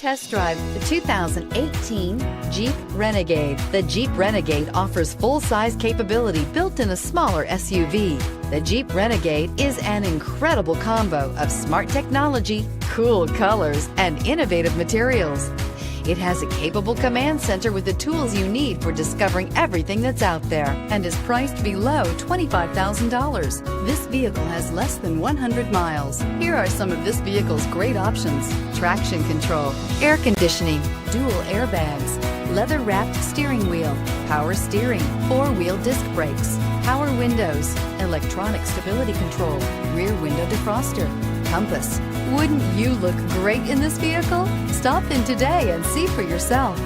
test drive the 2018 Jeep Renegade. The Jeep Renegade offers full-size capability built in a smaller SUV. The Jeep Renegade is an incredible combo of smart technology, cool colors, and innovative materials. It has a capable command center with the tools you need for discovering everything that's out there and is priced below $25,000. This vehicle has less than 100 miles. Here are some of this vehicle's great options: traction control, air conditioning, dual airbags, leather-wrapped steering wheel, power steering, four-wheel disc brakes, power windows, electronic stability control, rear window defroster, compass. Wouldn't you look great in this vehicle? Stop in today and see for yourself.